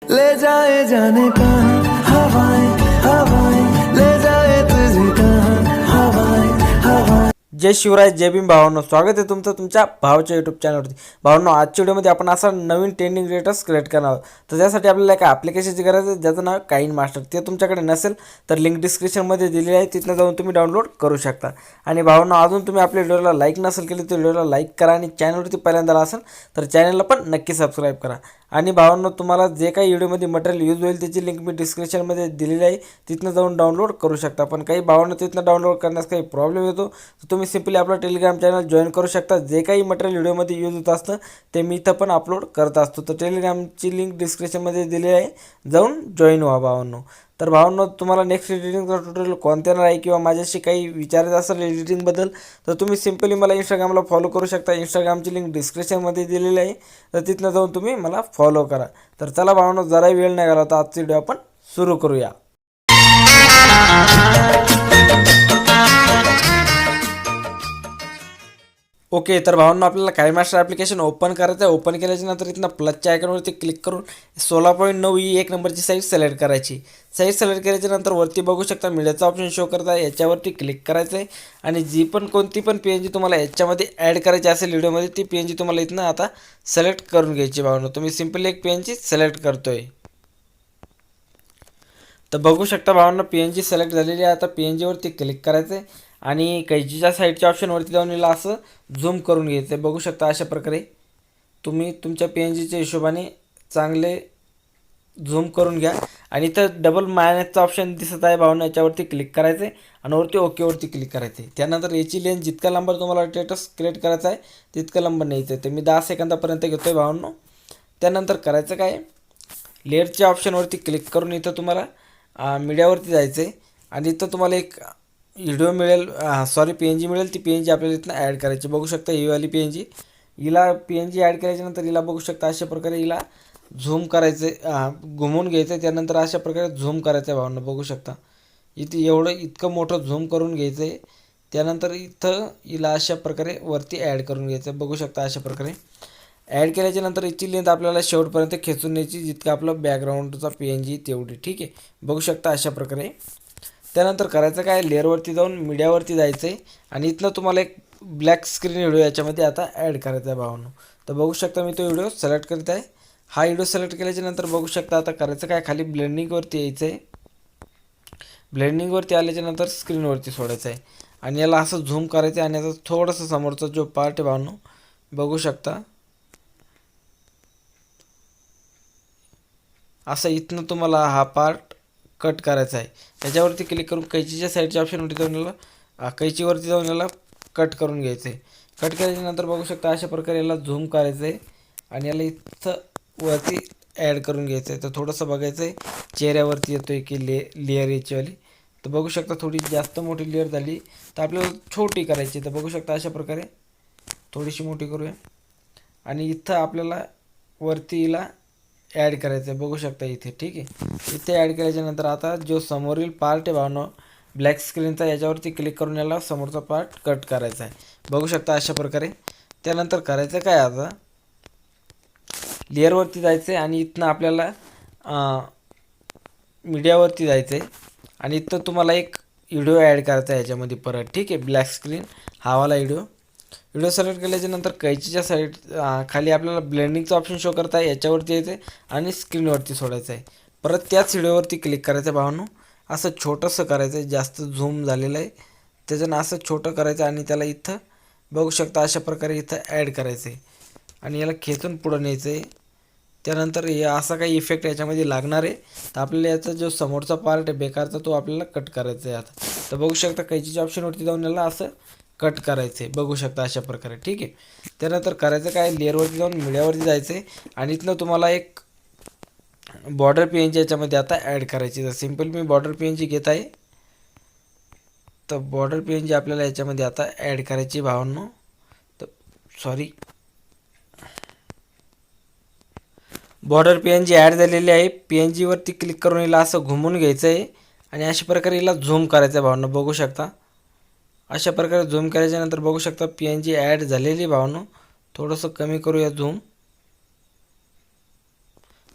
ले जाए जाने कहाँ हवाएं हवाएं, ले जाए तुझे कहाँ हवाएं हवाएं। जय शिवराय, जय भीम भावांनो. स्वागत आहे तुमचं तुमच्या भावाच्या यूट्यूब चॅनलवरती. भावांनो, आजच्या व्हिडिओमध्ये आपण असा नवीन ट्रेंडिंग रेटर्स क्रिएट करणार आहोत. तर त्यासाठी आपल्याला एका ॲप्लिकेशनची गरज आहे ज्याचं नाव काइन मास्टर. ते तुमच्याकडे नसेल तर लिंक डिस्क्रिप्शनमध्ये दिलेली आहे, तिथनं जाऊन तुम्ही डाउनलोड करू शकता. आणि भावांनो, अजून तुम्ही आपल्या व्हिडिओला लाईक नसेल केली तर व्हिडिओला लाईक करा आणि चॅनलवरती पहिल्यांदा असेल तर चॅनलला पण नक्की सबस्क्राईब करा. आणि भावांनो, तुम्हाला जे काही व्हिडिओमध्ये मटेरियल यूज होईल त्याची लिंक मी डिस्क्रिप्शनमध्ये दिलेली आहे, तिथनं जाऊन डाउनलोड करू शकता. पण काही भावांनो तिथनं डाउनलोड करण्यास काही प्रॉब्लेम येतो तर तुम्ही सिम्पली आपला टेलिग्राम चॅनल जॉईन करू शकता. जे काही मटेरियल व्हिडिओमध्ये यूज होत असतं ते मी इथं पण अपलोड करत असतो. तर टेलिग्रामची लिंक डिस्क्रिप्शनमध्ये दिली आहे, जाऊन जॉईन व्हा भावांनो. तर भावांनो, तुम्हाला नेक्स्ट एडिटिंगचा ट्युटोरियल कोणत्या येणार आहे किंवा माझ्याशी काही विचारायचं असेल एडिटिंगबद्दल तर तुम्ही सिम्पली मला इंस्टाग्रामला फॉलो करू शकता. इंस्टाग्रामची लिंक डिस्क्रिप्शनमध्ये दिलेली आहे, तर तिथनं जाऊन तुम्ही मला फॉलो करा. तर चला भावांनो, जराही वेळ नाही घालवता आजची व्हिडिओ आपण सुरू करूया. ओके, तर भावांनो, आपल्याला काइन मास्टर ॲप्लिकेशन ओपन करायचं आहे. ओपन केल्याच्या नंतर इथनं प्लसच्या आयकॉनवरती क्लिक करून 16.9 ही एक नंबरची साईज सिलेक्ट करायची. साईज सिलेक्ट केल्याच्या नंतर वरती बघू शकता मीडियाचा ऑप्शन शो करत आहे, याच्यावरती क्लिक करायचं आहे. आणि जी पण कोणती पण PNG तुम्हाला याच्यामध्ये ॲड करायची असेल व्हिडिओमध्ये ती PNG तुम्हाला इथनं आता सिलेक्ट करून घ्यायची. भावांनो, तुम्ही सिम्पली एक PNG सिलेक्ट करतोय. तर बघू शकता भावांनो, PNG सिलेक्ट झालेली आहे. आता PNGवरती क्लिक करायचं आहे आणि कैचीच्या साईडच्या ऑप्शनवरती जाऊन याला असं झूम करून घ्यायचं आहे. बघू शकता अशा प्रकारे तुम्ही तुमच्या PNGच्या हिशोबाने चांगले झूम करून घ्या. आणि इथं डबल मायनसचा ऑप्शन दिसत आहे भावांनो, याच्यावरती क्लिक करायचं आहे आणि वरती ओकेवरती क्लिक करायचं आहे. त्यानंतर याची लेंथ जितका लांब तुम्हाला स्टेटस क्रिएट करायचा आहे तितकं लांब न्यायचं आहे. तर मी 10 सेकंदापर्यंत घेतो आहे भावांनो. त्यानंतर करायचं काय, लेअरच्या ऑप्शनवरती क्लिक करून इथं तुम्हाला मीडियावरती जायचं आहे आणि इथं तुम्हाला एक व्हिडिओ मिळेल, PNG मिळेल. ती PNG आपल्याला इथनं ॲड करायची. बघू शकता ही वाली PNG, हिला PNG ॲड केल्याच्यानंतर हिला बघू शकता अशा प्रकारे हिला झूम करायचं आहे, घुमवून घ्यायचं आहे. त्यानंतर अशा प्रकारे झूम करायचं आहे भावांनो. बघू शकता इथं इतकं मोठं झूम करून घ्यायचं आहे. त्यानंतर इथं हिला अशा प्रकारे वरती ॲड करून घ्यायचं आहे. बघू शकता अशा प्रकारे ॲड केल्याच्या नंतर याची लेंथ आपल्याला शेवटपर्यंत खेचून न्यायची, जितका आपलं बॅकग्राऊंडचा PNG तेवढी. ठीक आहे, बघू शकता अशा प्रकारे. त्यानंतर करायचं काय, लेअरवरती जाऊन मीडियावरती जायचं आहे आणि इथनं तुम्हाला एक ब्लॅक स्क्रीन व्हिडिओ याच्यामध्ये आता ॲड करायचा आहे भावांनो. तर बघू शकता मी तो व्हिडिओ सिलेक्ट करत आहे. हा व्हिडिओ सिलेक्ट केल्याच्या नंतर बघू शकता आता करायचं काय, खाली ब्लेंडिंगवरती यायचं आहे. ब्लेंडिंगवरती आल्याच्या नंतर स्क्रीनवरती सोडायचं आहे आणि याला असं झूम करायचं आहे. आणि याचा थोडंसं समोरचा जो पार्ट आहे भावांनो, बघू शकता असं इथनं तुम्हाला हा पार्ट कट करायचा आहे. याच्यावरती क्लिक करून कैचीच्या साईडच्या ऑप्शनवरती जाऊन याला कैचीवरती जाऊन याला कट करून घ्यायचं आहे. कट केल्याच्यानंतर बघू शकता अशा प्रकारे याला झूम करायचं आहे आणि याला इथं वरती ॲड करून घ्यायचं आहे. तर थोडंसं बघायचं आहे चेहऱ्यावरती येतो आहे की लेअर याचीवाली. तर बघू शकता थोडी जास्त मोठी लेअर झाली तर आपल्याला छोटी करायची. तर बघू शकता अशा प्रकारे थोडीशी मोठी करूया आणि इथं आपल्याला वरती हिला ॲड करायचं आहे. बघू शकता इथे. ठीक आहे, इथे ॲड केल्याच्यानंतर आता जो समोरील पार्ट आहे भावनो ब्लॅक स्क्रीनचा, याच्यावरती क्लिक करून याला समोरचा पार्ट कट करायचा आहे. बघू शकता अशा प्रकारे. त्यानंतर करायचं काय, आता लेअरवरती जायचं आहे आणि इथनं आपल्याला मीडियावरती जायचं आहे आणि इथं तुम्हाला एक व्हिडिओ ॲड करायचा आहे याच्यामध्ये परत. ठीक आहे, ब्लॅक स्क्रीन हावाला व्हिडिओ सिलेक्ट केल्याच्या नंतर कैचीच्या साईड खाली आपल्याला ब्लेंडिंगचा ऑप्शन शो करता आहे, याच्यावरती यायचं आहे आणि स्क्रीनवरती सोडायचं आहे. परत त्याच व्हिडिओवरती क्लिक करायचं आहे भावांनो. असं छोटंसं करायचं आहे, जास्त झूम झालेलं आहे त्याच्यानं असं छोटं करायचं आणि त्याला इथं बघू शकता अशा प्रकारे इथं ॲड करायचं आहे आणि याला खेचून पुढं न्यायचं आहे. त्यानंतर हे असा काही इफेक्ट याच्यामध्ये लागणार आहे. तर आपल्याला याचा जो समोरचा पार्ट आहे बेकारचा तो आपल्याला कट करायचा आहे आता. तर बघू शकता कैचीच्या ऑप्शनवरती जाऊन याला असं कट करायचं आहे. बघू शकता अशा प्रकारे. ठीक आहे, त्यानंतर करायचं काय, लेअरवरती जाऊन मीडियावरती जायचं आहे आणि इथनं तुम्हाला एक बॉर्डर PNG याच्यामध्ये आता ॲड करायची. तर सिम्पल मी बॉर्डर PNG घेत आहे. तर बॉर्डर PNG आपल्याला याच्यामध्ये आता ॲड करायची भावांनो. तर बॉर्डर PNG ॲड झालेली आहे. PNGवरती क्लिक करून हिला असं घुमून घ्यायचं आहे आणि अशा प्रकारे हिला झूम करायचं आहे भावांनो. बघू शकता अशा प्रकारे झूम केल्याच्यानंतर बघू शकता PNG ॲड झालेली भावांनो. थोडंसं कमी करूया झूम.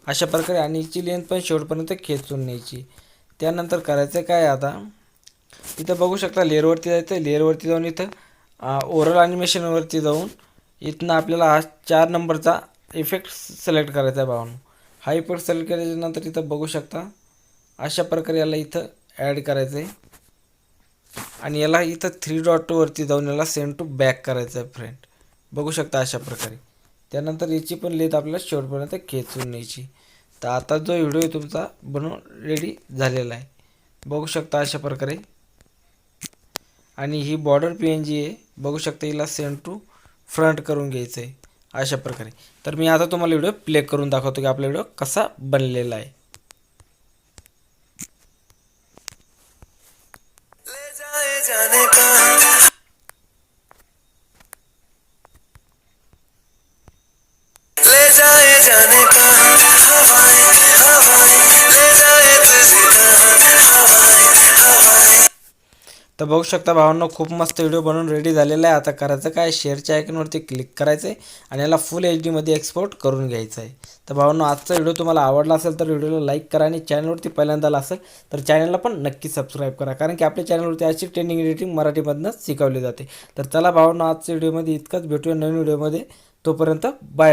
अशा प्रकारे. आणि हिची लेंथ पण शेवटपर्यंत खेचून न्यायची. त्यानंतर करायचं काय आता, इथं बघू शकता लेअरवरती जायचं. लेअरवरती जाऊन इथं ओरल ॲनिमेशनवरती जाऊन इथनं आपल्याला हा 4 नंबरचा इफेक्ट सिलेक्ट करायचा आहे भावांनो. हा इफेक्ट सिलेक्ट केल्याच्यानंतर इथं बघू शकता अशा प्रकारे याला इथं ॲड करायचं आहे. आणि याला इथं 3 डॉटवरती जाऊन याला सेंड टू बॅक करायचं आहे फ्रेंड. बघू शकता अशा प्रकारे. त्यानंतर याची पण लेंथ आपल्याला शेवटपर्यंत खेचून न्यायची. तर आता जो व्हिडिओ आहे तुमचा बनवून रेडी झालेला आहे. बघू शकता अशा प्रकारे. आणि ही बॉर्डर PNG आहे. बघू शकता हिला सेंड टू फ्रंट करून घ्यायचं आहे अशा प्रकारे. तर मी आता तुम्हाला व्हिडिओ प्ले करून दाखवतो की आपला व्हिडिओ कसा बनलेला आहे. ले जाए जाने कहाँ, ले जाए जाने कहाँ हवाएं हवाएं, ले जाए तुझे कहाँ हवाएं हवाएं. तर बघू शकता भावांनो खूप मस्त व्हिडिओ बनवून रेडी झालेला आहे. आता करायचं काय, शेअरच्या आयकॉनवरती क्लिक करायचं आहे आणि याला फुल HD मध्ये एक्सपोर्ट करून घ्यायचं आहे. तर भावांनो आजचा व्हिडिओ तुम्हाला आवडला असेल तर व्हिडिओला लाईक करा. आणि चॅनलवरती पहिल्यांदा आला असेल तर चॅनलला पण नक्की सबस्क्राईब करा. कारण की आपल्या चॅनलवरती अशी ट्रेंडिंग एडिटिंग मराठीमधनं शिकवली जाते. तर चला भावांनो आजच्या व्हिडिओमध्ये इतकंच. भेटूया नवीन व्हिडिओमध्ये. तोपर्यंत बाय.